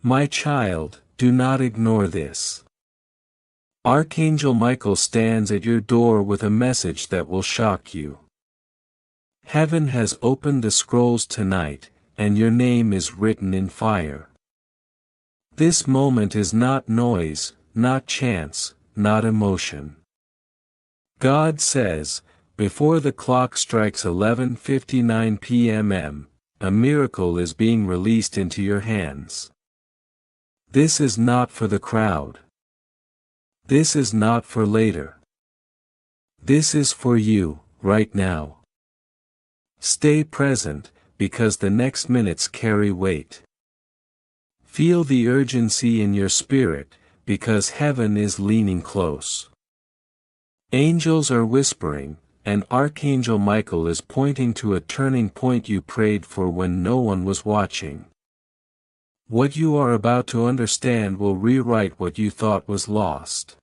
My child, do not ignore this. Archangel Michael stands at your door with a message that will shock you. Heaven has opened the scrolls tonight, and your name is written in fire. This moment is not noise, not chance, not emotion. God says, before the clock strikes 11:59 p.m., a miracle is being released into your hands. This is not for the crowd. This is not for later. This is for you, right now. Stay present, because the next minutes carry weight. Feel the urgency in your spirit, because heaven is leaning close. Angels are whispering, and Archangel Michael is pointing to a turning point you prayed for when no one was watching. What you are about to understand will rewrite what you thought was lost.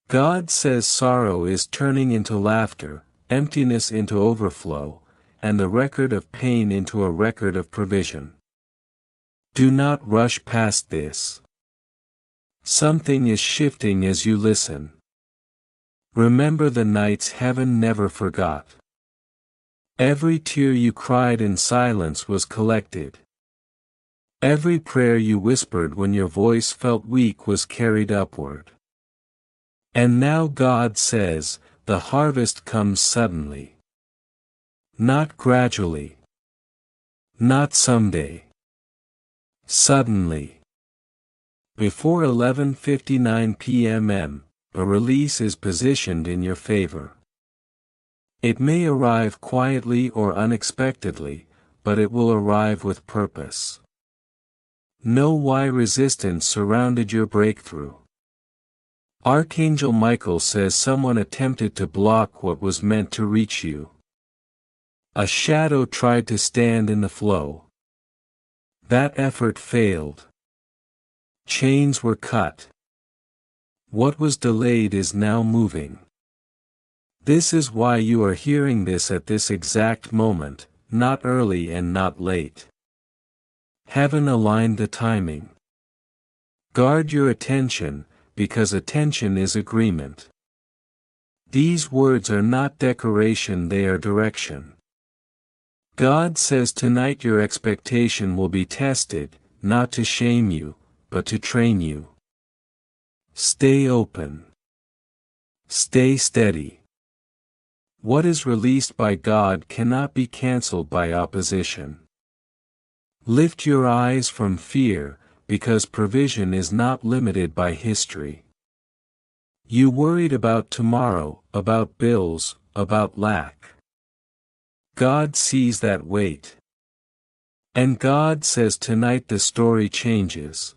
God says sorrow is turning into laughter, emptiness into overflow, and the record of pain into a record of provision. Do not rush past this. Something is shifting as you listen. Remember the nights heaven never forgot. Every tear you cried in silence was collected. Every prayer you whispered when your voice felt weak was carried upward. And now God says, the harvest comes suddenly. Not gradually. Not someday. Suddenly. Before 11:59 p.m., a release is positioned in your favor. It may arrive quietly or unexpectedly, but it will arrive with purpose. Know why resistance surrounded your breakthrough. Archangel Michael says someone attempted to block what was meant to reach you. A shadow tried to stand in the flow. That effort failed. Chains were cut. What was delayed is now moving. This is why you are hearing this at this exact moment, not early and not late. Heaven aligned the timing. Guard your attention, because attention is agreement. These words are not decoration, they are direction. God says tonight your expectation will be tested, not to shame you, but to train you. Stay open. Stay steady. What is released by God cannot be cancelled by opposition. Lift your eyes from fear, because provision is not limited by history. You worried about tomorrow, about bills, about lack. God sees that weight. And God says tonight the story changes.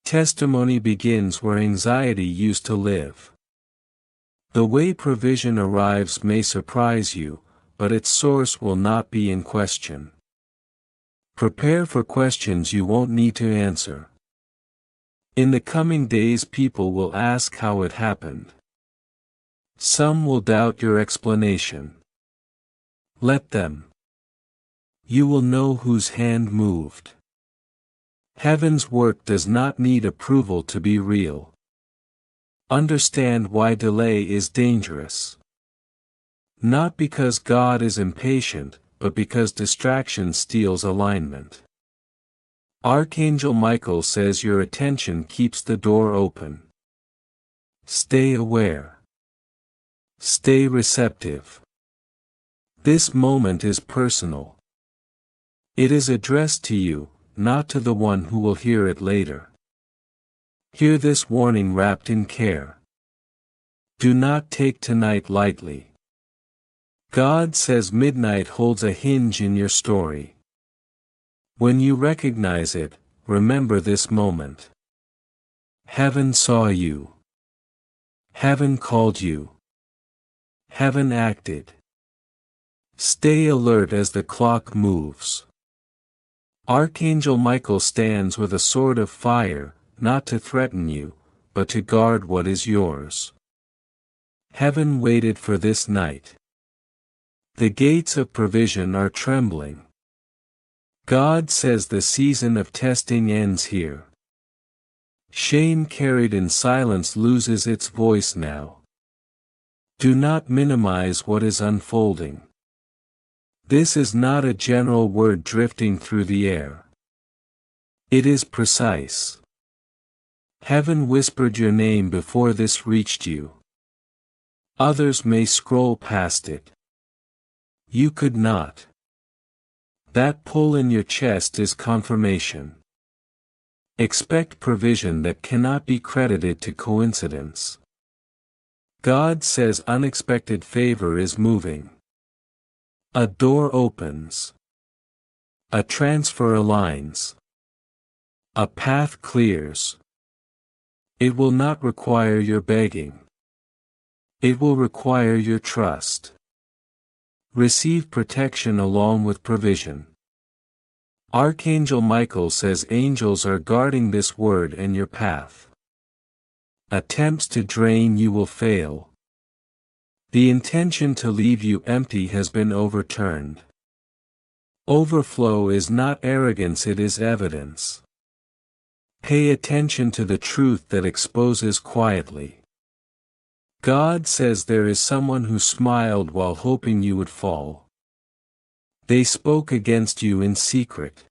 Testimony begins where anxiety used to live. The way provision arrives may surprise you, but its source will not be in question. Prepare for questions you won't need to answer. In the coming days, people will ask how it happened. Some will doubt your explanation. Let them. You will know whose hand moved. Heaven's work does not need approval to be real. Understand why delay is dangerous. Not because God is impatient, but because distraction steals alignment. Archangel Michael says your attention keeps the door open. Stay aware. Stay receptive. This moment is personal. It is addressed to you, not to the one who will hear it later. Hear this warning wrapped in care. Do not take tonight lightly. God says midnight holds a hinge in your story. When you recognize it, remember this moment. Heaven saw you. Heaven called you. Heaven acted. Stay alert as the clock moves. Archangel Michael stands with a sword of fire, not to threaten you, but to guard what is yours. Heaven waited for this night. The gates of provision are trembling. God says the season of testing ends here. Shame carried in silence loses its voice now. Do not minimize what is unfolding. This is not a general word drifting through the air. It is precise. Heaven whispered your name before this reached you. Others may scroll past it. You could not. That pull in your chest is confirmation. Expect provision that cannot be credited to coincidence. God says unexpected favor is moving. A door opens. A transfer aligns. A path clears. It will not require your begging. It will require your trust. Receive protection along with provision. Archangel Michael says angels are guarding this word and your path. Attempts to drain you will fail. The intention to leave you empty has been overturned. Overflow is not arrogance, it is evidence. Pay attention to the truth that exposes quietly. God says there is someone who smiled while hoping you would fall. They spoke against you in secret.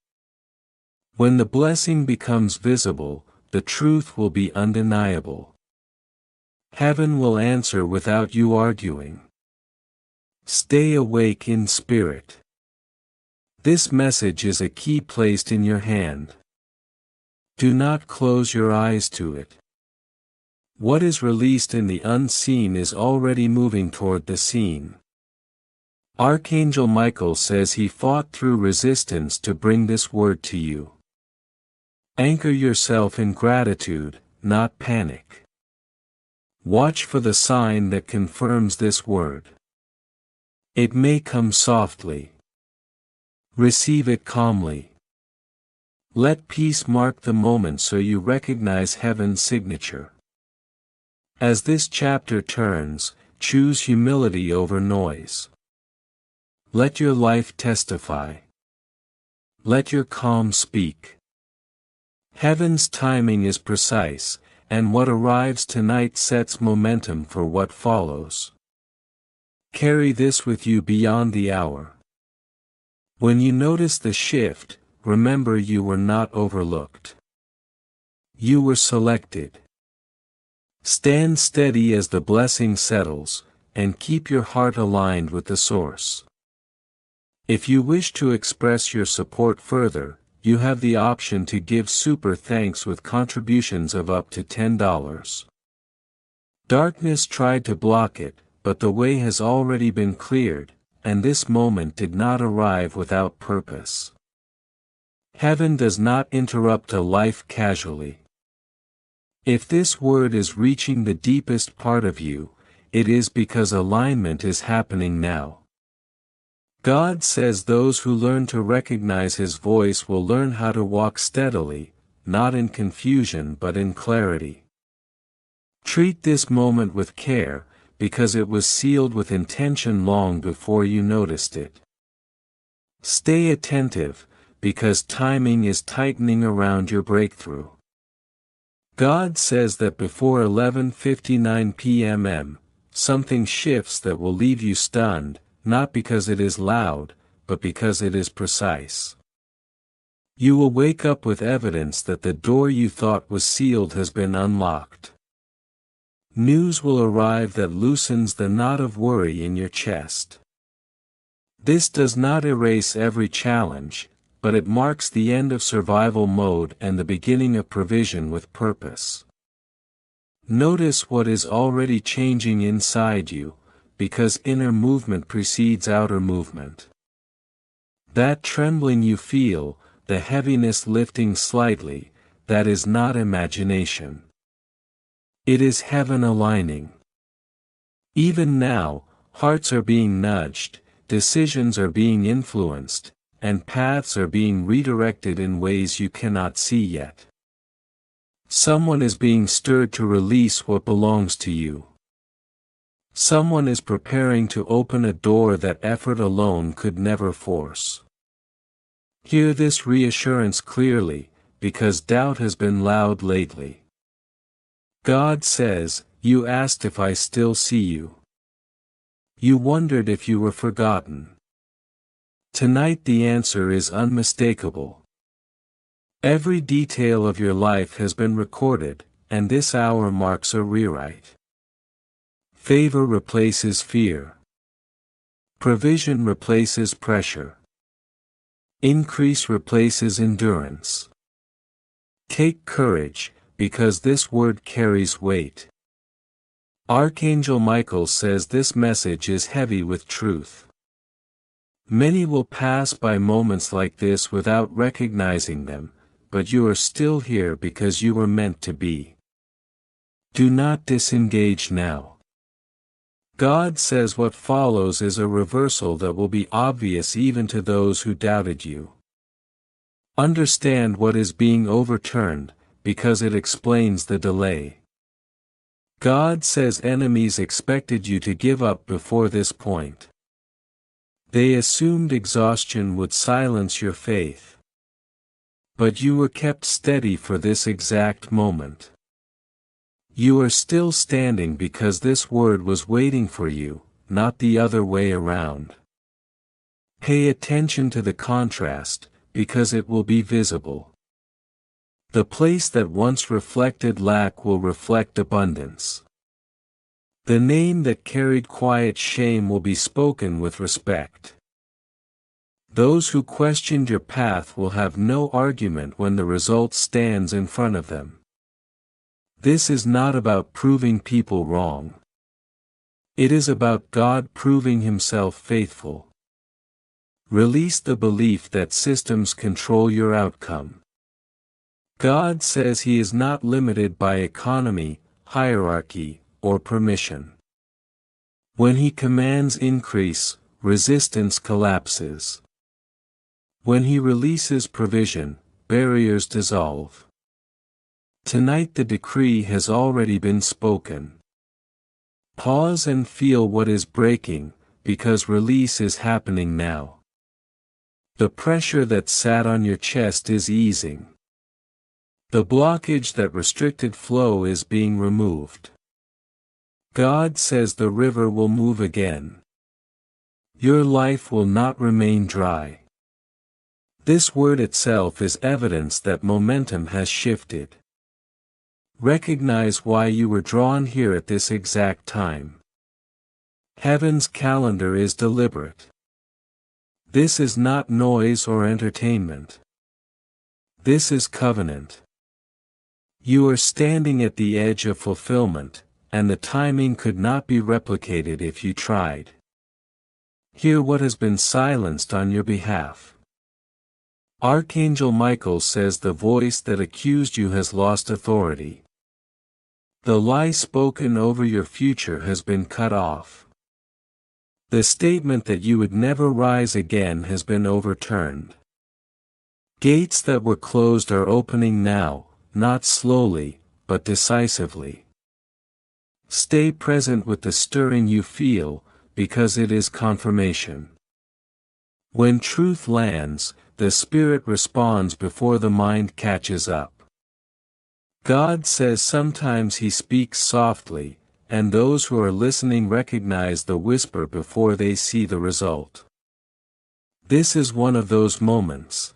When the blessing becomes visible, the truth will be undeniable. Heaven will answer without you arguing. Stay awake in spirit. This message is a key placed in your hand. Do not close your eyes to it. What is released in the unseen is already moving toward the seen. Archangel Michael says he fought through resistance to bring this word to you. Anchor yourself in gratitude, not panic. Watch for the sign that confirms this word. It may come softly. Receive it calmly. Let peace mark the moment so you recognize heaven's signature. As this chapter turns, choose humility over noise. Let your life testify. Let your calm speak. Heaven's timing is precise, and what arrives tonight sets momentum for what follows. Carry this with you beyond the hour. When you notice the shift, remember you were not overlooked. You were selected. Stand steady as the blessing settles, and keep your heart aligned with the source. If you wish to express your support further, you have the option to give super thanks with contributions of up to $10. Darkness tried to block it, but the way has already been cleared, and this moment did not arrive without purpose. Heaven does not interrupt a life casually. If this word is reaching the deepest part of you, it is because alignment is happening now. God says those who learn to recognize His voice will learn how to walk steadily, not in confusion but in clarity. Treat this moment with care, because it was sealed with intention long before you noticed it. Stay attentive, because timing is tightening around your breakthrough. God says that before 11:59 p.m. something shifts that will leave you stunned, not because it is loud, but because it is precise. You will wake up with evidence that the door you thought was sealed has been unlocked. News will arrive that loosens the knot of worry in your chest. This does not erase every challenge, but it marks the end of survival mode and the beginning of provision with purpose. Notice what is already changing inside you, because inner movement precedes outer movement. That trembling you feel, the heaviness lifting slightly, that is not imagination. It is heaven aligning. Even now, hearts are being nudged, decisions are being influenced, and paths are being redirected in ways you cannot see yet. Someone is being stirred to release what belongs to you. Someone is preparing to open a door that effort alone could never force. Hear this reassurance clearly, because doubt has been loud lately. God says, "You asked if I still see you. You wondered if you were forgotten." Tonight the answer is unmistakable. Every detail of your life has been recorded, and this hour marks a rewrite. Favor replaces fear. Provision replaces pressure. Increase replaces endurance. Take courage, because this word carries weight. Archangel Michael says this message is heavy with truth. Many will pass by moments like this without recognizing them, but you are still here because you were meant to be. Do not disengage now. God says what follows is a reversal that will be obvious even to those who doubted you. Understand what is being overturned, because it explains the delay. God says enemies expected you to give up before this point. They assumed exhaustion would silence your faith. But you were kept steady for this exact moment. You are still standing because this word was waiting for you, not the other way around. Pay attention to the contrast, because it will be visible. The place that once reflected lack will reflect abundance. The name that carried quiet shame will be spoken with respect. Those who questioned your path will have no argument when the result stands in front of them. This is not about proving people wrong. It is about God proving Himself faithful. Release the belief that systems control your outcome. God says He is not limited by economy, hierarchy, or permission. When He commands increase, resistance collapses. When He releases provision, barriers dissolve. Tonight the decree has already been spoken. Pause and feel what is breaking, because release is happening now. The pressure that sat on your chest is easing. The blockage that restricted flow is being removed. God says the river will move again. Your life will not remain dry. This word itself is evidence that momentum has shifted. Recognize why you were drawn here at this exact time. Heaven's calendar is deliberate. This is not noise or entertainment. This is covenant. You are standing at the edge of fulfillment, and the timing could not be replicated if you tried. Hear what has been silenced on your behalf. Archangel Michael says the voice that accused you has lost authority. The lie spoken over your future has been cut off. The statement that you would never rise again has been overturned. Gates that were closed are opening now, not slowly, but decisively. Stay present with the stirring you feel, because it is confirmation. When truth lands, the spirit responds before the mind catches up. God says sometimes He speaks softly, and those who are listening recognize the whisper before they see the result. This is one of those moments.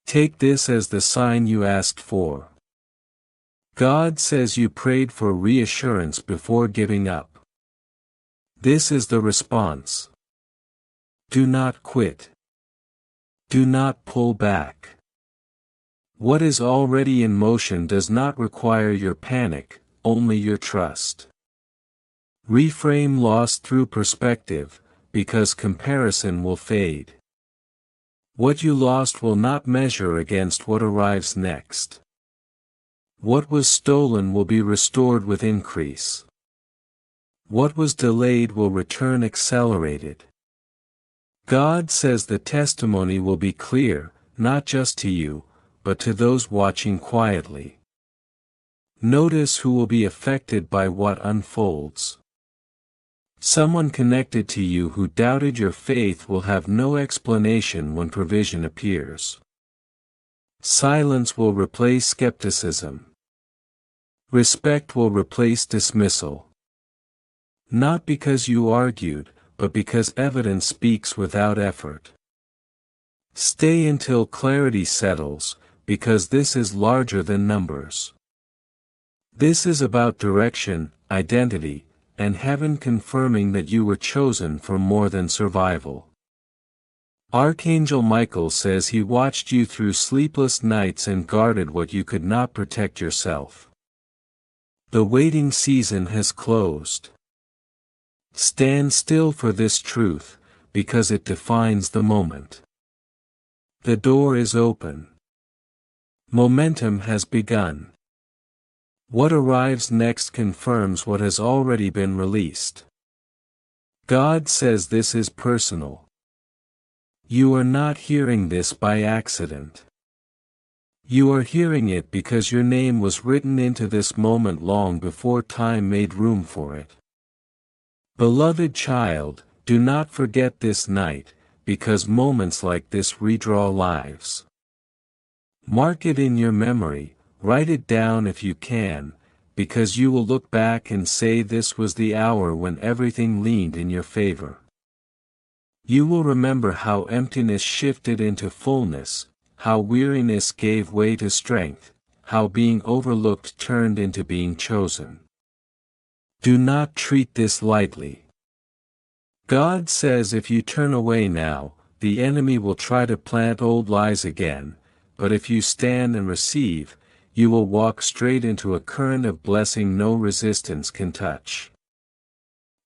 Take this as the sign you asked for. God says you prayed for reassurance before giving up. This is the response. Do not quit. Do not pull back. What is already in motion does not require your panic, only your trust. Reframe loss through perspective, because comparison will fade. What you lost will not measure against what arrives next. What was stolen will be restored with increase. What was delayed will return accelerated. God says the testimony will be clear, not just to you, but to those watching quietly. Notice who will be affected by what unfolds. Someone connected to you who doubted your faith will have no explanation when provision appears. Silence will replace skepticism. Respect will replace dismissal. Not because you argued, but because evidence speaks without effort. Stay until clarity settles, because this is larger than numbers. This is about direction, identity, and heaven confirming that you were chosen for more than survival. Archangel Michael says he watched you through sleepless nights and guarded what you could not protect yourself. The waiting season has closed. Stand still for this truth, because it defines the moment. The door is open. Momentum has begun. What arrives next confirms what has already been released. God says this is personal. You are not hearing this by accident. You are hearing it because your name was written into this moment long before time made room for it. Beloved child, do not forget this night, because moments like this redraw lives. Mark it in your memory, write it down if you can, because you will look back and say this was the hour when everything leaned in your favor. You will remember how emptiness shifted into fullness, how weariness gave way to strength, how being overlooked turned into being chosen. Do not treat this lightly. God says if you turn away now, the enemy will try to plant old lies again, but if you stand and receive, you will walk straight into a current of blessing no resistance can touch.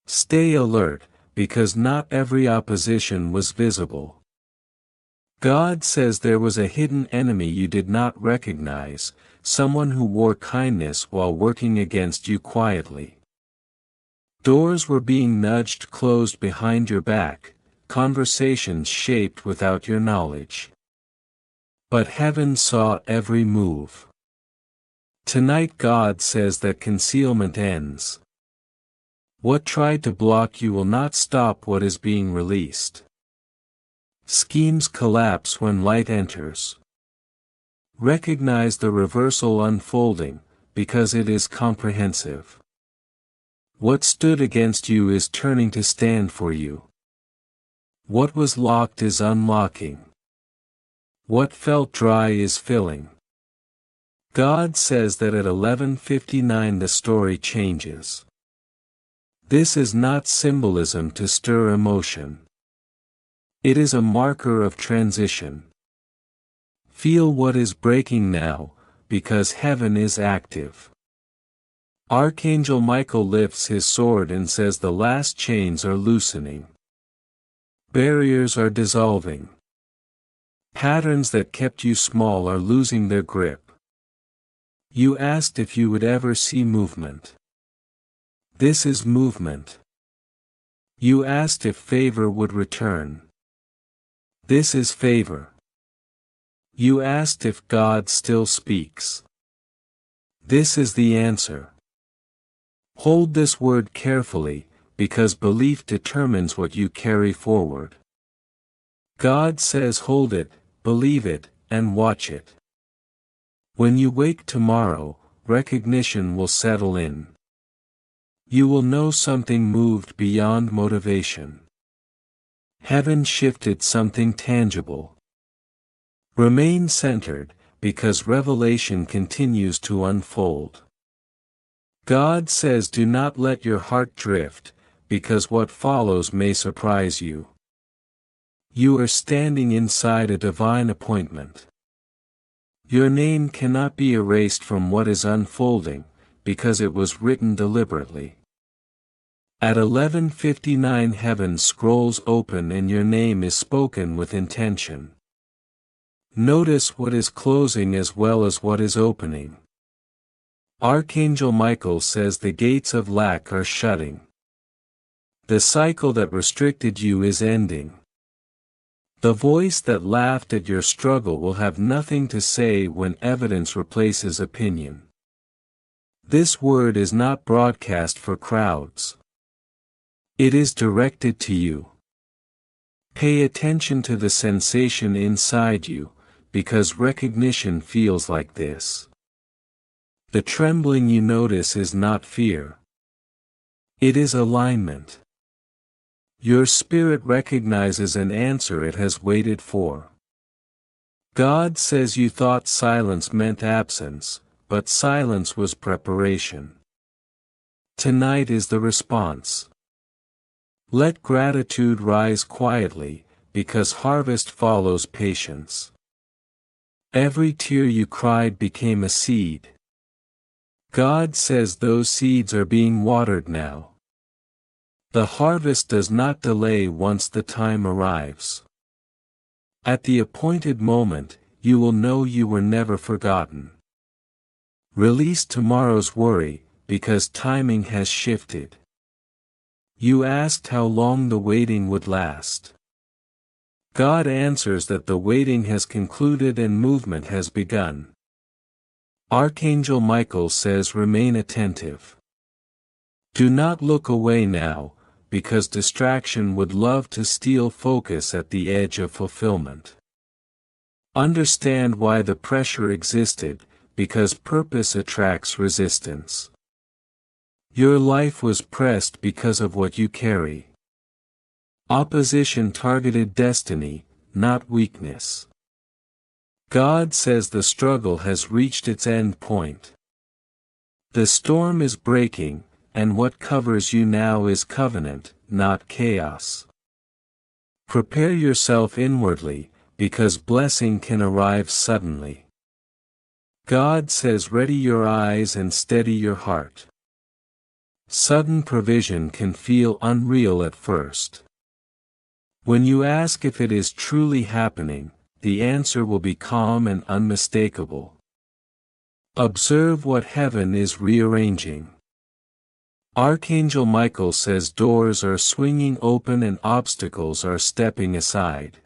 Stay alert, because not every opposition was visible. God says there was a hidden enemy you did not recognize, someone who wore kindness while working against you quietly. Doors were being nudged closed behind your back, conversations shaped without your knowledge. But heaven saw every move. Tonight God says that concealment ends. What tried to block you will not stop what is being released. Schemes collapse when light enters. Recognize the reversal unfolding, because it is comprehensive. What stood against you is turning to stand for you. What was locked is unlocking. What felt dry is filling. God says that at 11:59 the story changes. This is not symbolism to stir emotion. It is a marker of transition. Feel what is breaking now, because heaven is active. Archangel Michael lifts his sword and says the last chains are loosening. Barriers are dissolving. Patterns that kept you small are losing their grip. You asked if you would ever see movement. This is movement. You asked if favor would return. This is favor. You asked if God still speaks. This is the answer. Hold this word carefully, because belief determines what you carry forward. God says hold it, believe it, and watch it. When you wake tomorrow, recognition will settle in. You will know something moved beyond motivation. Heaven shifted something tangible. Remain centered, because revelation continues to unfold. God says do not let your heart drift, because what follows may surprise you. You are standing inside a divine appointment. Your name cannot be erased from what is unfolding, because it was written deliberately. At 11:59 heaven scrolls open and your name is spoken with intention. Notice what is closing as well as what is opening. Archangel Michael says the gates of lack are shutting. The cycle that restricted you is ending. The voice that laughed at your struggle will have nothing to say when evidence replaces opinion. This word is not broadcast for crowds. It is directed to you. Pay attention to the sensation inside you, because recognition feels like this. The trembling you notice is not fear. It is alignment. Your spirit recognizes an answer it has waited for. God says you thought silence meant absence, but silence was preparation. Tonight is the response. Let gratitude rise quietly, because harvest follows patience. Every tear you cried became a seed. God says those seeds are being watered now. The harvest does not delay once the time arrives. At the appointed moment, you will know you were never forgotten. Release tomorrow's worry, because timing has shifted. You asked how long the waiting would last. God answers that the waiting has concluded and movement has begun. Archangel Michael says remain attentive. Do not look away now, because distraction would love to steal focus at the edge of fulfillment. Understand why the pressure existed, because purpose attracts resistance. Your life was pressed because of what you carry. Opposition targeted destiny, not weakness. God says the struggle has reached its end point. The storm is breaking, and what covers you now is covenant, not chaos. Prepare yourself inwardly, because blessing can arrive suddenly. God says ready your eyes and steady your heart. Sudden provision can feel unreal at first. When you ask if it is truly happening, the answer will be calm and unmistakable. Observe what heaven is rearranging. Archangel Michael says doors are swinging open and obstacles are stepping aside.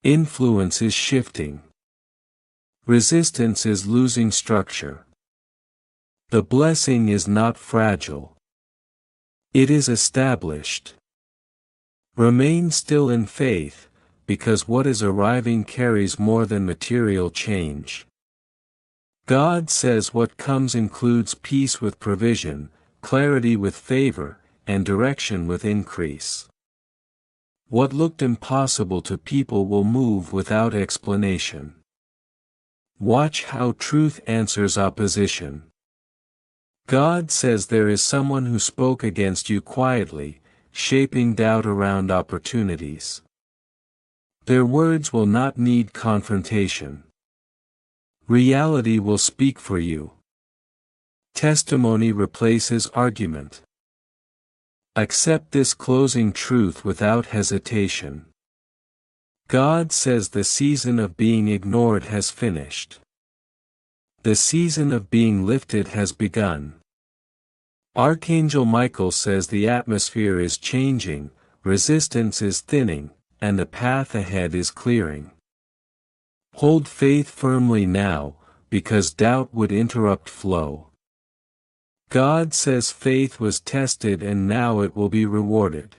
Influence is shifting. Resistance is losing structure. The blessing is not fragile. It is established. Remain still in faith, because what is arriving carries more than material change. God says what comes includes peace with provision, clarity with favor, and direction with increase. What looked impossible to people will move without explanation. Watch how truth answers opposition. God says there is someone who spoke against you quietly, shaping doubt around opportunities. Their words will not need confrontation. Reality will speak for you. Testimony replaces argument. Accept this closing truth without hesitation. God says the season of being ignored has finished. The season of being lifted has begun. Archangel Michael says the atmosphere is changing, resistance is thinning, and the path ahead is clearing. Hold faith firmly now, because doubt would interrupt flow. God says faith was tested and now it will be rewarded.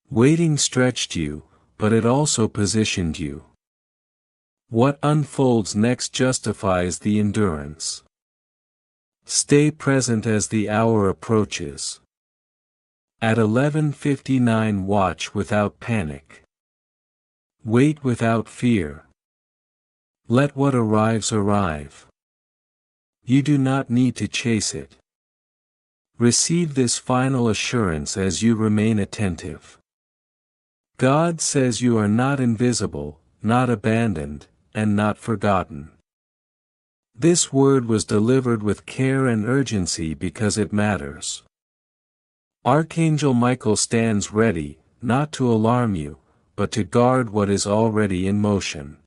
Waiting stretched you, but it also positioned you. What unfolds next justifies the endurance. Stay present as the hour approaches. At 11:59 watch without panic. Wait without fear. Let what arrives arrive. You do not need to chase it. Receive this final assurance as you remain attentive. God says you are not invisible, not abandoned, and not forgotten. This word was delivered with care and urgency because it matters. Archangel Michael stands ready, not to alarm you, but to guard what is already in motion.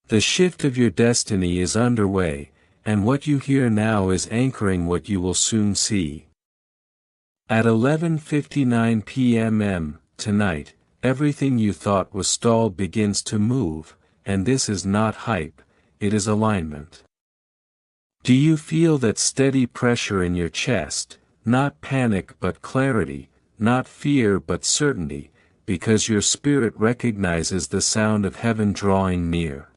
The shift of your destiny is underway, and what you hear now is anchoring what you will soon see. At 11:59 p.m. tonight, everything you thought was stalled begins to move, and this is not hype, it is alignment. Do you feel that steady pressure in your chest, not panic but clarity, not fear but certainty, because your spirit recognizes the sound of heaven drawing near.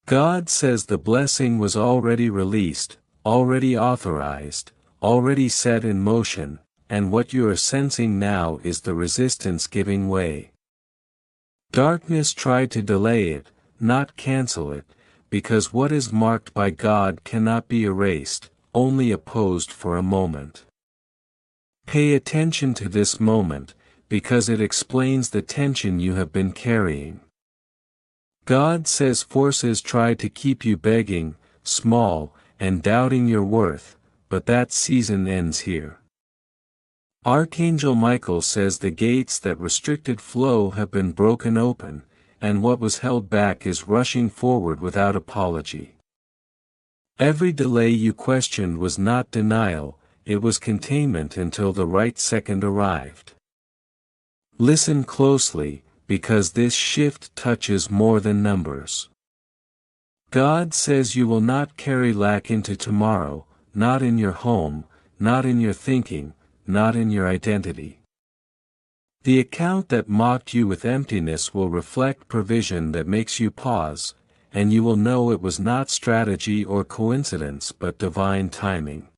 God says the blessing was already released, already authorized, already set in motion, and what you are sensing now is the resistance giving way. Darkness tried to delay it, not cancel it, because what is marked by God cannot be erased, only opposed for a moment. Pay attention to this moment, because it explains the tension you have been carrying. God says forces tried to keep you begging, small, and doubting your worth, but that season ends here. Archangel Michael says the gates that restricted flow have been broken open, and what was held back is rushing forward without apology. Every delay you questioned was not denial, it was containment until the right second arrived. Listen closely, because this shift touches more than numbers. God says you will not carry lack into tomorrow, not in your home, not in your thinking, not in your identity. The account that mocked you with emptiness will reflect provision that makes you pause, and you will know it was not strategy or coincidence but divine timing.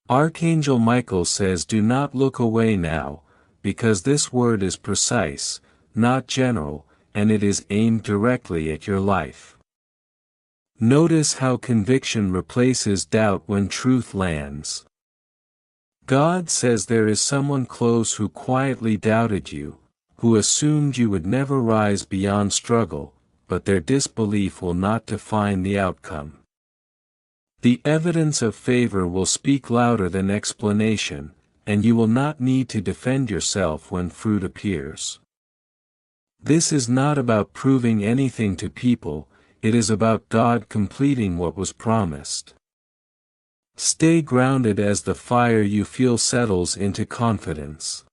Archangel Michael says do not look away now, because this word is precise, not general, and it is aimed directly at your life. Notice how conviction replaces doubt when truth lands. God says there is someone close who quietly doubted you, who assumed you would never rise beyond struggle, but their disbelief will not define the outcome. The evidence of favor will speak louder than explanation, and you will not need to defend yourself when fruit appears. This is not about proving anything to people, it is about God completing what was promised. Stay grounded as the fire you feel settles into confidence.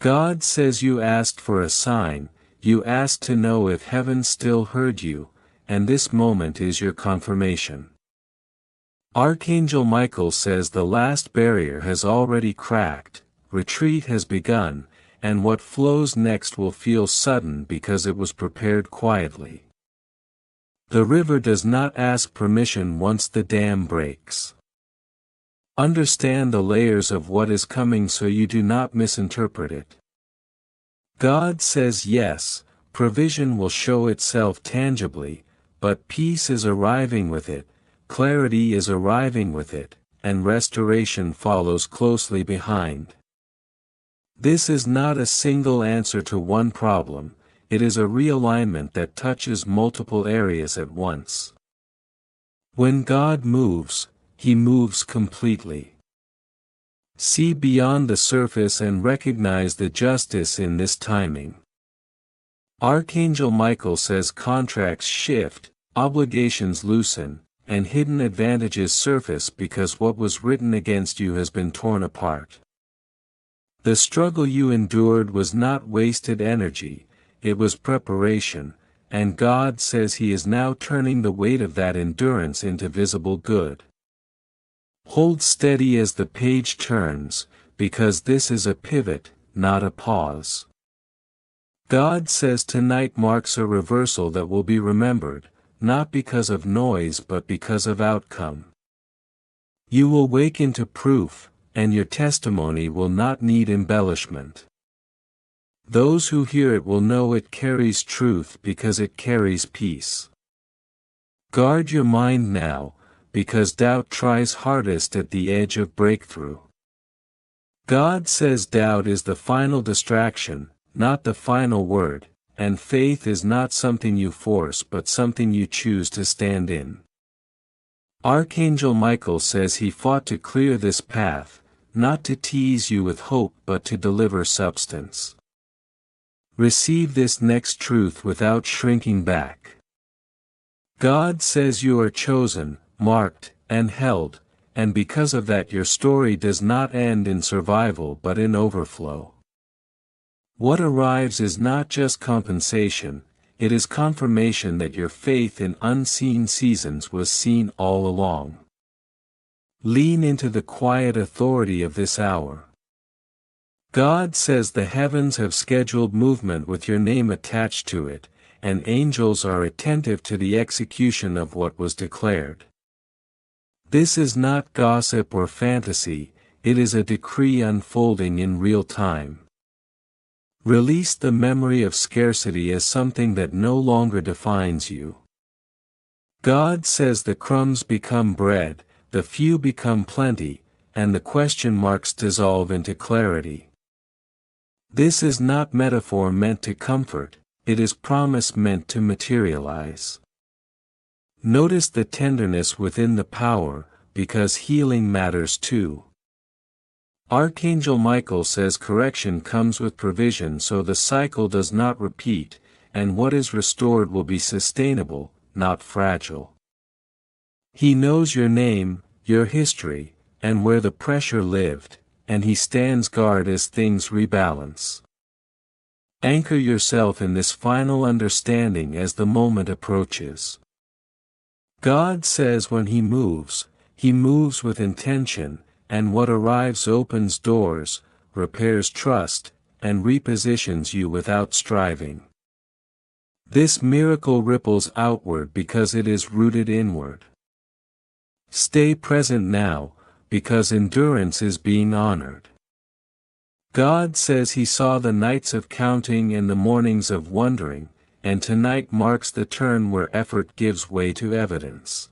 God says you asked for a sign, you asked to know if heaven still heard you, and this moment is your confirmation. Archangel Michael says the last barrier has already cracked, retreat has begun, and what flows next will feel sudden because it was prepared quietly. The river does not ask permission once the dam breaks. Understand the layers of what is coming so you do not misinterpret it. God says yes, provision will show itself tangibly, but peace is arriving with it, clarity is arriving with it, and restoration follows closely behind. This is not a single answer to one problem, it is a realignment that touches multiple areas at once. When God moves, He moves completely. See beyond the surface and recognize the justice in this timing. Archangel Michael says contracts shift, obligations loosen, and hidden advantages surface because what was written against you has been torn apart. The struggle you endured was not wasted energy, it was preparation, and God says He is now turning the weight of that endurance into visible good. Hold steady as the page turns, because this is a pivot, not a pause. God says tonight marks a reversal that will be remembered, not because of noise but because of outcome. You will wake into proof, and your testimony will not need embellishment. Those who hear it will know it carries truth because it carries peace. Guard your mind now, because doubt tries hardest at the edge of breakthrough. God says doubt is the final distraction, not the final word, and faith is not something you force but something you choose to stand in. Archangel Michael says he fought to clear this path, not to tease you with hope but to deliver substance. Receive this next truth without shrinking back. God says you are chosen, marked, and held, and because of that your story does not end in survival but in overflow. What arrives is not just compensation, it is confirmation that your faith in unseen seasons was seen all along. Lean into the quiet authority of this hour. God says the heavens have scheduled movement with your name attached to it, and angels are attentive to the execution of what was declared. This is not gossip or fantasy, it is a decree unfolding in real time. Release the memory of scarcity as something that no longer defines you. God says the crumbs become bread, the few become plenty, and the question marks dissolve into clarity. This is not metaphor meant to comfort, it is promise meant to materialize. Notice the tenderness within the power, because healing matters too. Archangel Michael says correction comes with provision so the cycle does not repeat, and what is restored will be sustainable, not fragile. He knows your name, your history, and where the pressure lived, and he stands guard as things rebalance. Anchor yourself in this final understanding as the moment approaches. God says when He moves with intention, and what arrives opens doors, repairs trust, and repositions you without striving. This miracle ripples outward because it is rooted inward. Stay present now, because endurance is being honored. God says He saw the nights of counting and the mornings of wondering, and tonight marks the turn where effort gives way to evidence.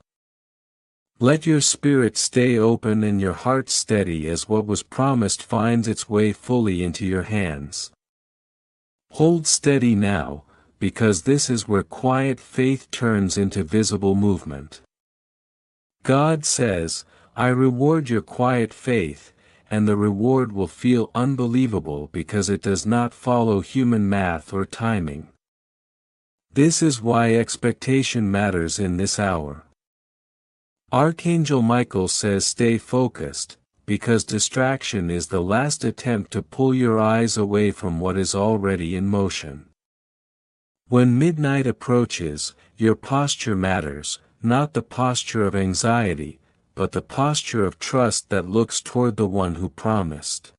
Let your spirit stay open and your heart steady as what was promised finds its way fully into your hands. Hold steady now, because this is where quiet faith turns into visible movement. God says, I reward your quiet faith, and the reward will feel unbelievable because it does not follow human math or timing. This is why expectation matters in this hour. Archangel Michael says stay focused, because distraction is the last attempt to pull your eyes away from what is already in motion. When midnight approaches, your posture matters, not the posture of anxiety, but the posture of trust that looks toward the one who promised.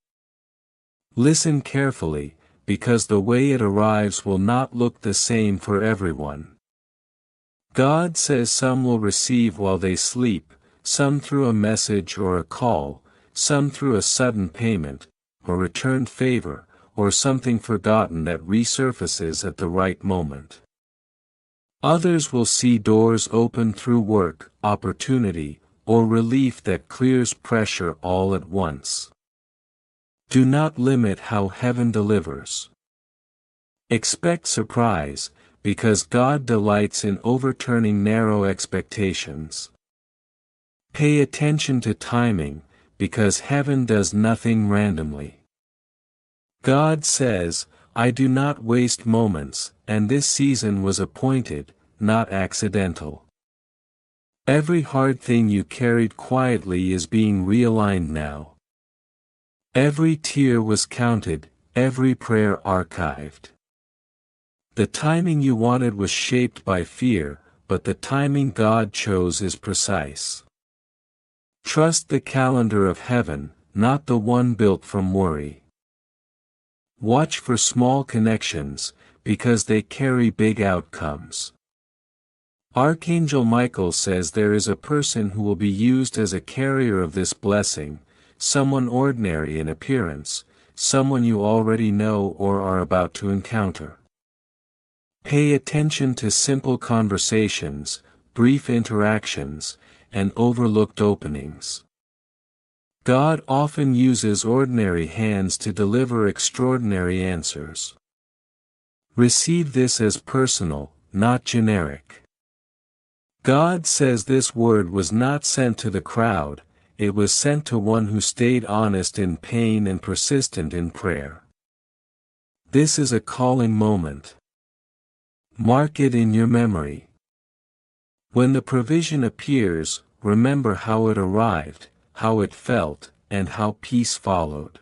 Listen carefully, because the way it arrives will not look the same for everyone. God says some will receive while they sleep, some through a message or a call, some through a sudden payment, or returned favor, or something forgotten that resurfaces at the right moment. Others will see doors open through work, opportunity, or relief that clears pressure all at once. Do not limit how heaven delivers. Expect surprise, because God delights in overturning narrow expectations. Pay attention to timing, because heaven does nothing randomly. God says, I do not waste moments, and this season was appointed, not accidental. Every hard thing you carried quietly is being realigned now. Every tear was counted, every prayer archived. The timing you wanted was shaped by fear, but the timing God chose is precise. Trust the calendar of heaven, not the one built from worry. Watch for small connections, because they carry big outcomes. Archangel Michael says there is a person who will be used as a carrier of this blessing, someone ordinary in appearance, someone you already know or are about to encounter. Pay attention to simple conversations, brief interactions, and overlooked openings. God often uses ordinary hands to deliver extraordinary answers. Receive this as personal, not generic. God says this word was not sent to the crowd, it was sent to one who stayed honest in pain and persistent in prayer. This is a calling moment. Mark it in your memory. When the provision appears, remember how it arrived, how it felt, and how peace followed.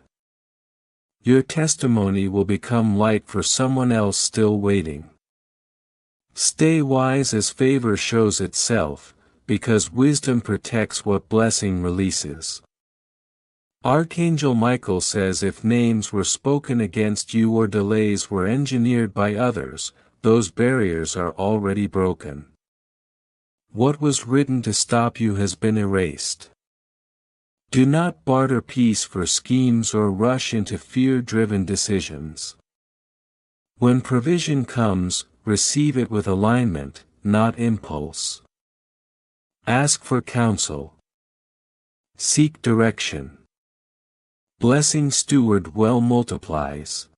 Your testimony will become light for someone else still waiting. Stay wise as favor shows itself, because wisdom protects what blessing releases. Archangel Michael says if names were spoken against you or delays were engineered by others, those barriers are already broken. What was written to stop you has been erased. Do not barter peace for schemes or rush into fear-driven decisions. When provision comes, receive it with alignment, not impulse. Ask for counsel. Seek direction. Blessing steward well multiplies.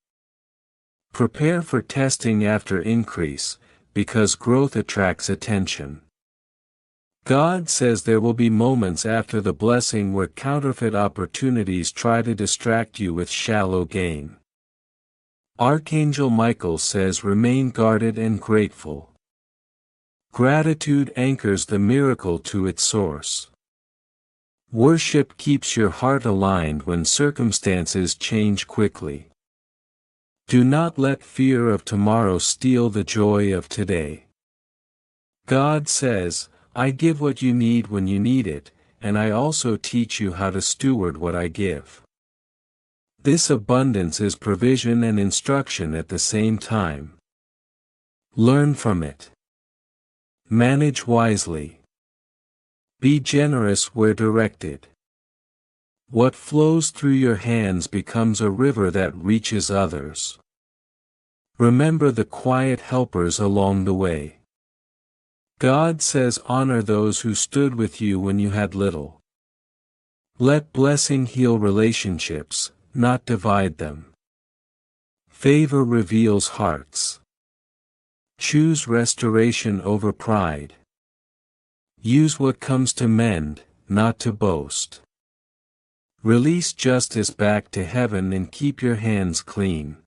Prepare for testing after increase, because growth attracts attention. God says there will be moments after the blessing where counterfeit opportunities try to distract you with shallow gain. Archangel Michael says remain guarded and grateful. Gratitude anchors the miracle to its source. Worship keeps your heart aligned when circumstances change quickly. Do not let fear of tomorrow steal the joy of today. God says, I give what you need when you need it, and I also teach you how to steward what I give. This abundance is provision and instruction at the same time. Learn from it. Manage wisely. Be generous where directed. What flows through your hands becomes a river that reaches others. Remember the quiet helpers along the way. God says honor those who stood with you when you had little. Let blessing heal relationships, not divide them. Favor reveals hearts. Choose restoration over pride. Use what comes to mend, not to boast. Release justice back to heaven and keep your hands clean.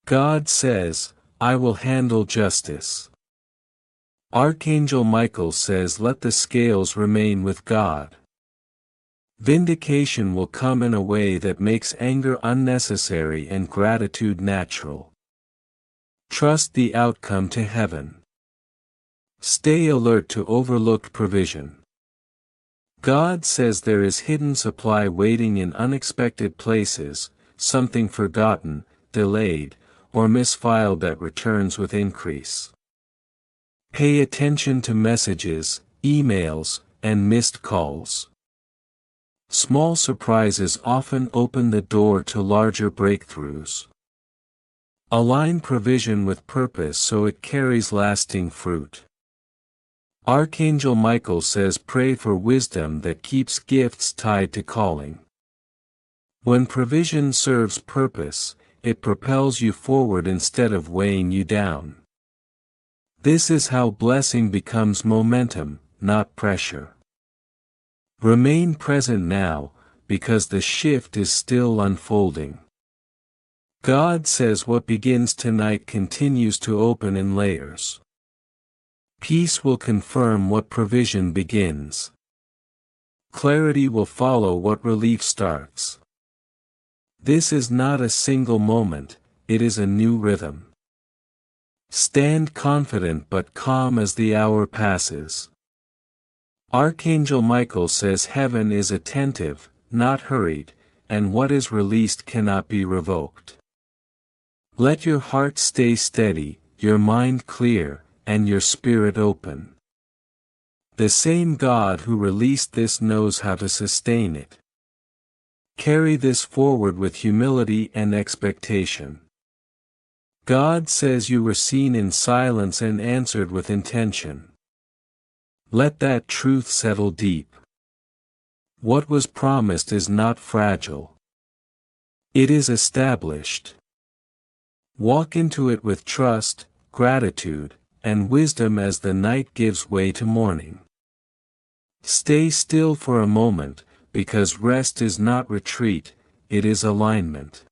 God says, I will handle justice. Archangel Michael says let the scales remain with God. Vindication will come in a way that makes anger unnecessary and gratitude natural. Trust the outcome to heaven. Stay alert to overlooked provision. God says there is hidden supply waiting in unexpected places, something forgotten, delayed, or misfiled that returns with increase. Pay attention to messages, emails, and missed calls. Small surprises often open the door to larger breakthroughs. Align provision with purpose so it carries lasting fruit. Archangel Michael says pray for wisdom that keeps gifts tied to calling. When provision serves purpose, it propels you forward instead of weighing you down. This is how blessing becomes momentum, not pressure. Remain present now, because the shift is still unfolding. God says what begins tonight continues to open in layers. Peace will confirm what provision begins. Clarity will follow what relief starts. This is not a single moment, it is a new rhythm. Stand confident but calm as the hour passes. Archangel Michael says heaven is attentive, not hurried, and what is released cannot be revoked. Let your heart stay steady, your mind clear, and your spirit open. The same God who released this knows how to sustain it. Carry this forward with humility and expectation. God says you were seen in silence and answered with intention. Let that truth settle deep. What was promised is not fragile. It is established. Walk into it with trust, gratitude, and wisdom as the night gives way to morning. Stay still for a moment, because rest is not retreat, it is alignment.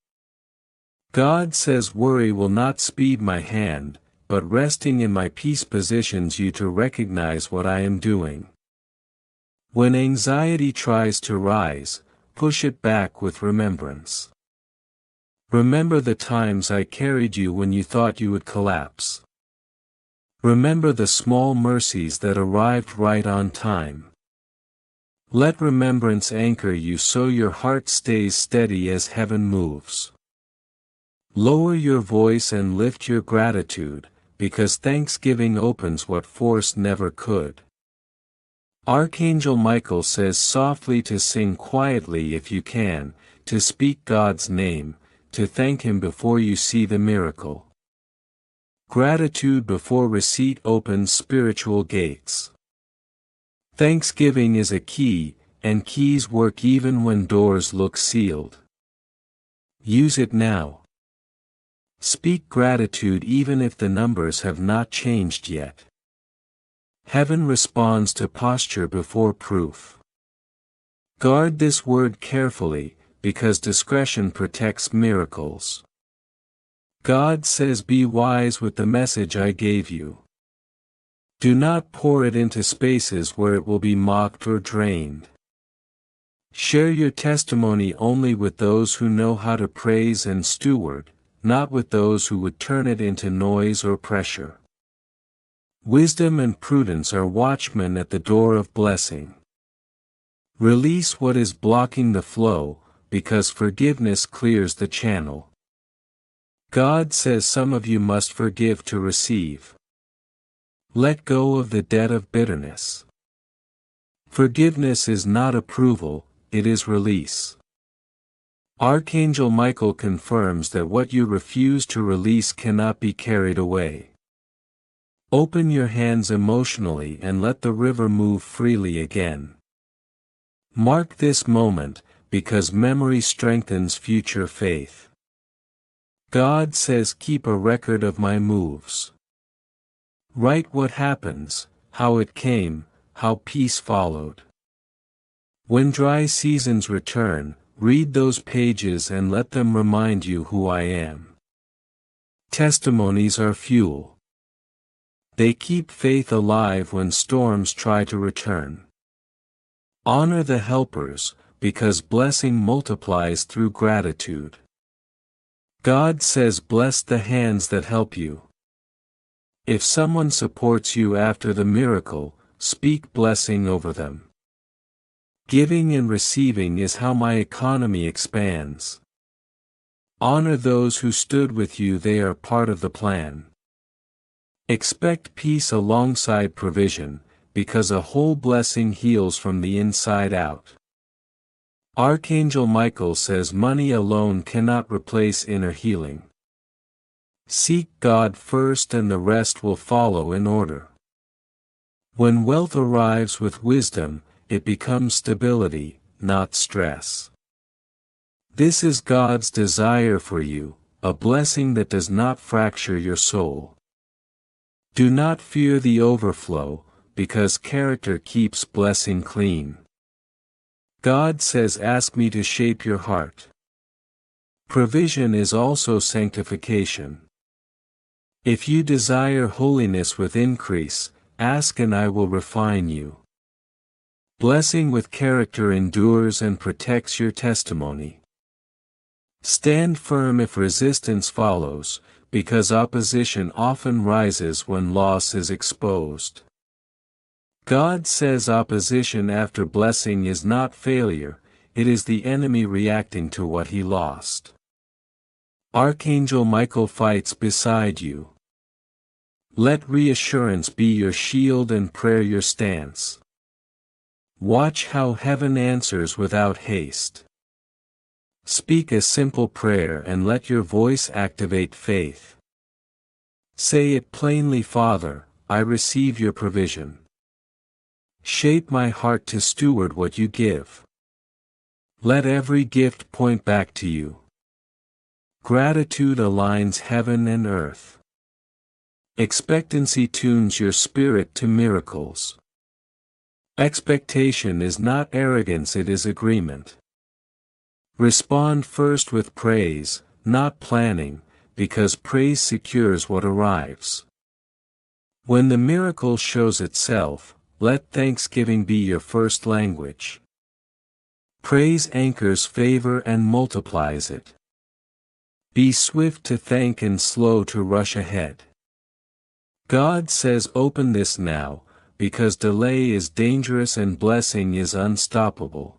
God says worry will not speed my hand, but resting in my peace positions you to recognize what I am doing. When anxiety tries to rise, push it back with remembrance. Remember the times I carried you when you thought you would collapse. Remember the small mercies that arrived right on time. Let remembrance anchor you so your heart stays steady as heaven moves. Lower your voice and lift your gratitude, because thanksgiving opens what force never could. Archangel Michael says softly to sing quietly if you can, to speak God's name, to thank Him before you see the miracle. Gratitude before receipt opens spiritual gates. Thanksgiving is a key, and keys work even when doors look sealed. Use it now. Speak gratitude even if the numbers have not changed yet. Heaven responds to posture before proof. Guard this word carefully, because discretion protects miracles. God says, be wise with the message I gave you. Do not pour it into spaces where it will be mocked or drained. Share your testimony only with those who know how to praise and steward, not with those who would turn it into noise or pressure. Wisdom and prudence are watchmen at the door of blessing. Release what is blocking the flow, because forgiveness clears the channel. God says some of you must forgive to receive. Let go of the debt of bitterness. Forgiveness is not approval, it is release. Archangel Michael confirms that what you refuse to release cannot be carried away. Open your hands emotionally and let the river move freely again. Mark this moment, because memory strengthens future faith. God says, keep a record of my moves. Write what happens, how it came, how peace followed. When dry seasons return, read those pages and let them remind you who I am. Testimonies are fuel. They keep faith alive when storms try to return. Honor the helpers, because blessing multiplies through gratitude. God says, bless the hands that help you. If someone supports you after the miracle, speak blessing over them. Giving and receiving is how my economy expands. Honor those who stood with you, they are part of the plan. Expect peace alongside provision, because a whole blessing heals from the inside out. Archangel Michael says money alone cannot replace inner healing. Seek God first and the rest will follow in order. When wealth arrives with wisdom, it becomes stability, not stress. This is God's desire for you, a blessing that does not fracture your soul. Do not fear the overflow, because character keeps blessing clean. God says, ask me to shape your heart. Provision is also sanctification. If you desire holiness with increase, ask and I will refine you. Blessing with character endures and protects your testimony. Stand firm if resistance follows, because opposition often rises when loss is exposed. God says opposition after blessing is not failure, it is the enemy reacting to what he lost. Archangel Michael fights beside you. Let reassurance be your shield and prayer your stance. Watch how heaven answers without haste. Speak a simple prayer and let your voice activate faith. Say it plainly, Father, I receive your provision. Shape my heart to steward what you give. Let every gift point back to you. Gratitude aligns heaven and earth. Expectancy tunes your spirit to miracles. Expectation is not arrogance, it is agreement. Respond first with praise, not planning, because praise secures what arrives. When the miracle shows itself, let thanksgiving be your first language. Praise anchors favor and multiplies it. Be swift to thank and slow to rush ahead. God says open this now, because delay is dangerous and blessing is unstoppable.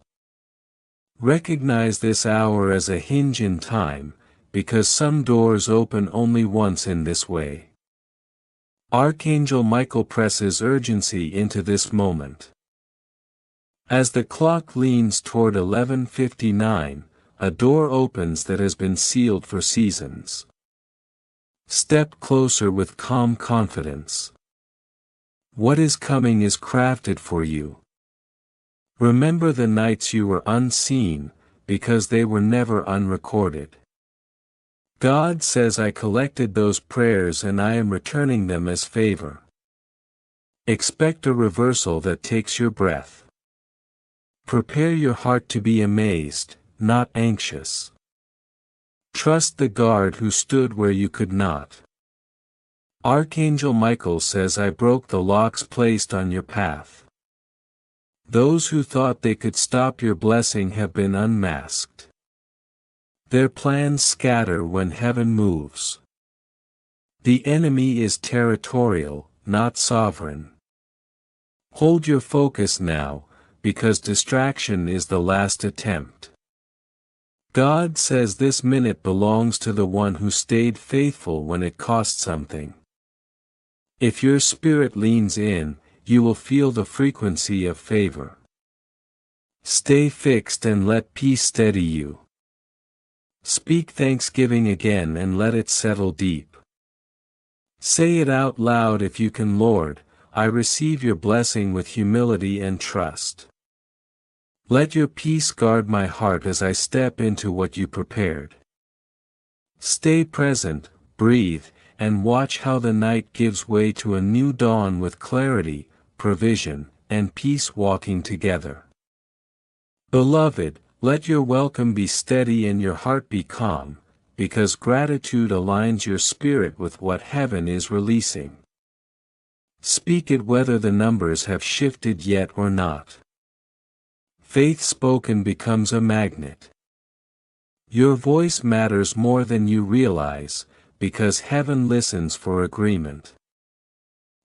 Recognize this hour as a hinge in time, because some doors open only once in this way. Archangel Michael presses urgency into this moment. As the clock leans toward 11:59, a door opens that has been sealed for seasons. Step closer with calm confidence. What is coming is crafted for you. Remember the nights you were unseen, because they were never unrecorded. God says I collected those prayers and I am returning them as favor. Expect a reversal that takes your breath. Prepare your heart to be amazed, not anxious. Trust the guard who stood where you could not. Archangel Michael says I broke the locks placed on your path. Those who thought they could stop your blessing have been unmasked. Their plans scatter when heaven moves. The enemy is territorial, not sovereign. Hold your focus now, because distraction is the last attempt. God says this minute belongs to the one who stayed faithful when it cost something. If your spirit leans in, you will feel the frequency of favor. Stay fixed and let peace steady you. Speak thanksgiving again and let it settle deep. Say it out loud if you can, Lord, I receive your blessing with humility and trust. Let your peace guard my heart as I step into what you prepared. Stay present, breathe, and watch how the night gives way to a new dawn with clarity, provision, and peace walking together. Beloved, let your welcome be steady and your heart be calm, because gratitude aligns your spirit with what heaven is releasing. Speak it whether the numbers have shifted yet or not. Faith spoken becomes a magnet. Your voice matters more than you realize, because heaven listens for agreement.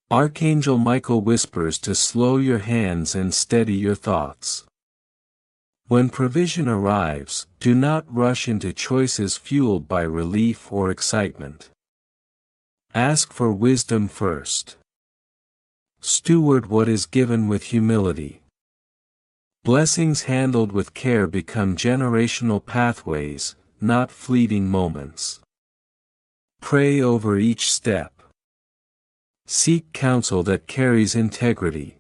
Archangel Michael whispers to slow your hands and steady your thoughts. When provision arrives, do not rush into choices fueled by relief or excitement. Ask for wisdom first. Steward what is given with humility. Blessings handled with care become generational pathways, not fleeting moments. Pray over each step. Seek counsel that carries integrity.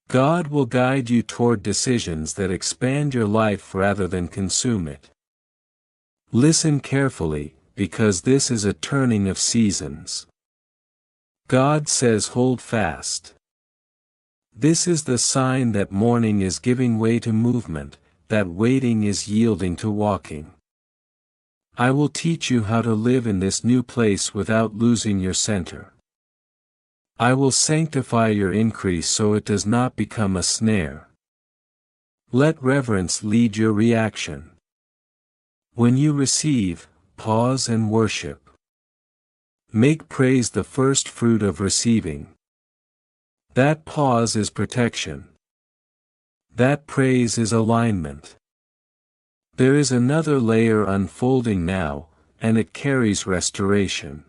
God will guide you toward decisions that expand your life rather than consume it. Listen carefully, because this is a turning of seasons. God says hold fast. This is the sign that mourning is giving way to movement, that waiting is yielding to walking. I will teach you how to live in this new place without losing your center. I will sanctify your increase so it does not become a snare. Let reverence lead your reaction. When you receive, pause and worship. Make praise the first fruit of receiving. That pause is protection. That praise is alignment. There is another layer unfolding now, and it carries restoration.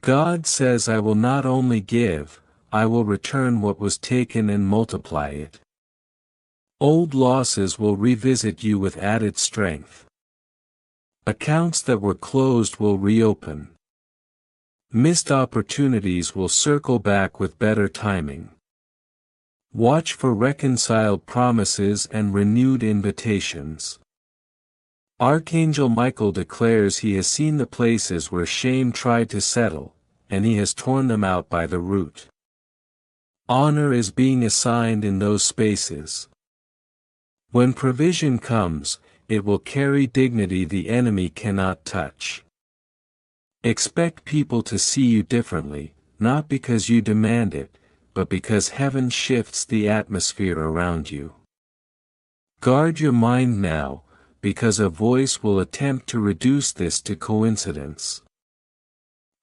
God says I will not only give, I will return what was taken and multiply it. Old losses will revisit you with added strength. Accounts that were closed will reopen. Missed opportunities will circle back with better timing. Watch for reconciled promises and renewed invitations. Archangel Michael declares he has seen the places where shame tried to settle, and he has torn them out by the root. Honor is being assigned in those spaces. When provision comes, it will carry dignity the enemy cannot touch. Expect people to see you differently, not because you demand it, but because heaven shifts the atmosphere around you. Guard your mind now, because a voice will attempt to reduce this to coincidence.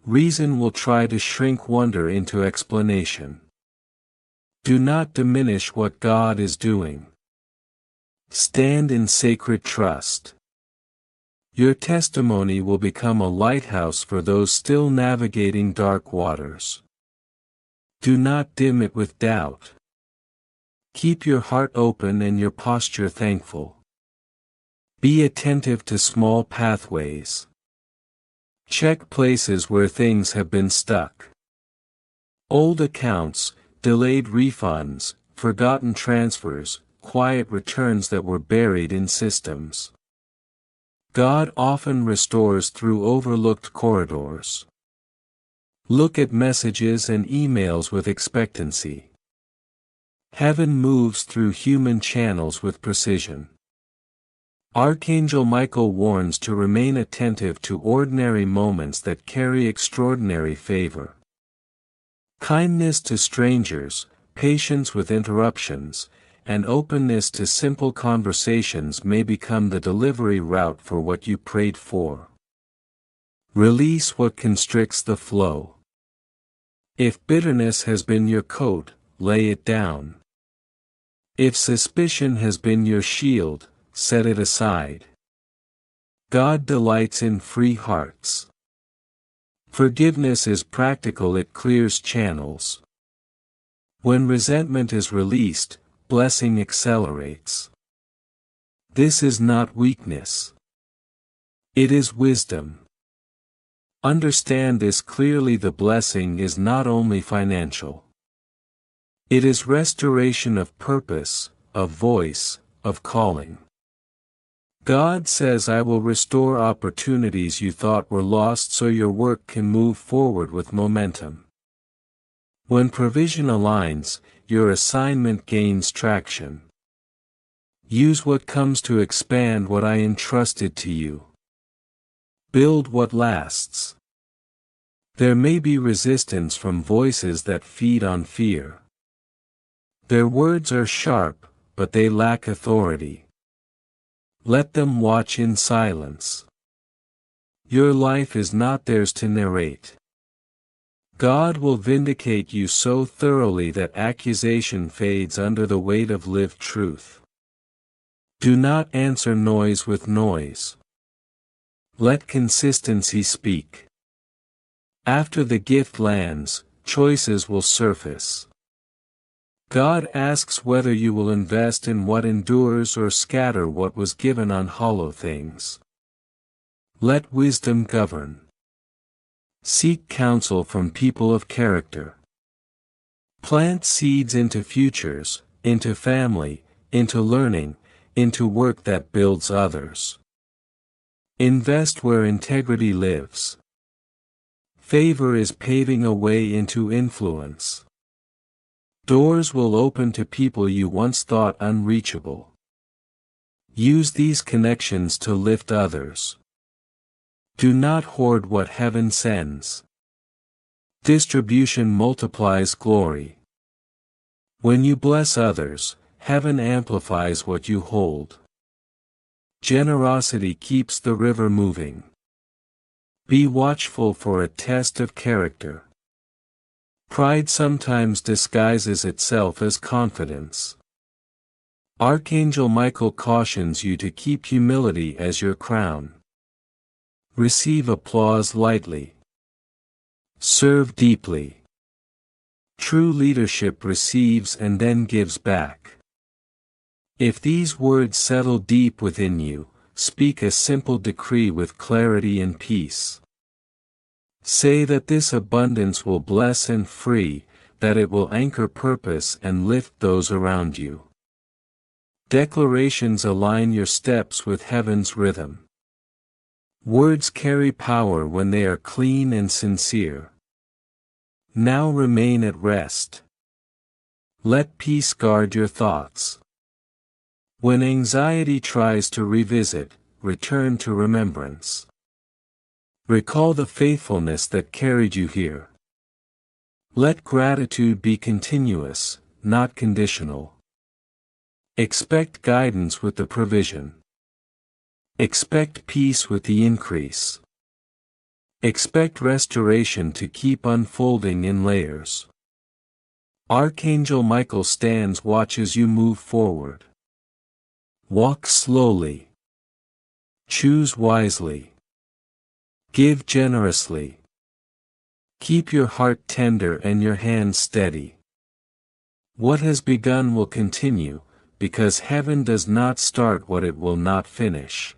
Reason will try to shrink wonder into explanation. Do not diminish what God is doing. Stand in sacred trust. Your testimony will become a lighthouse for those still navigating dark waters. Do not dim it with doubt. Keep your heart open and your posture thankful. Be attentive to small pathways. Check places where things have been stuck. Old accounts, delayed refunds, forgotten transfers, quiet returns that were buried in systems. God often restores through overlooked corridors. Look at messages and emails with expectancy. Heaven moves through human channels with precision. Archangel Michael warns to remain attentive to ordinary moments that carry extraordinary favor. Kindness to strangers, patience with interruptions, and openness to simple conversations may become the delivery route for what you prayed for. Release what constricts the flow. If bitterness has been your coat, lay it down. If suspicion has been your shield, set it aside. God delights in free hearts. Forgiveness is practical, it clears channels. When resentment is released, blessing accelerates. This is not weakness. It is wisdom. Understand this clearly: the blessing is not only financial. It is restoration of purpose, of voice, of calling. God says, I will restore opportunities you thought were lost so your work can move forward with momentum. When provision aligns, your assignment gains traction. Use what comes to expand what I entrusted to you. Build what lasts. There may be resistance from voices that feed on fear. Their words are sharp, but they lack authority. Let them watch in silence. Your life is not theirs to narrate. God will vindicate you so thoroughly that accusation fades under the weight of lived truth. Do not answer noise with noise. Let consistency speak. After the gift lands, choices will surface. God asks whether you will invest in what endures or scatter what was given on hollow things. Let wisdom govern. Seek counsel from people of character. Plant seeds into futures, into family, into learning, into work that builds others. Invest where integrity lives. Favor is paving a way into influence. Doors will open to people you once thought unreachable. Use these connections to lift others. Do not hoard what heaven sends. Distribution multiplies glory. When you bless others, heaven amplifies what you hold. Generosity keeps the river moving. Be watchful for a test of character. Pride sometimes disguises itself as confidence. Archangel Michael cautions you to keep humility as your crown. Receive applause lightly. Serve deeply. True leadership receives and then gives back. If these words settle deep within you, speak a simple decree with clarity and peace. Say that this abundance will bless and free, that it will anchor purpose and lift those around you. Declarations align your steps with heaven's rhythm. Words carry power when they are clean and sincere. Now remain at rest. Let peace guard your thoughts. When anxiety tries to revisit, return to remembrance. Recall the faithfulness that carried you here. Let gratitude be continuous, not conditional. Expect guidance with the provision. Expect peace with the increase. Expect restoration to keep unfolding in layers. Archangel Michael stands watch as you move forward. Walk slowly. Choose wisely. Give generously. Keep your heart tender and your hands steady. What has begun will continue, because heaven does not start what it will not finish.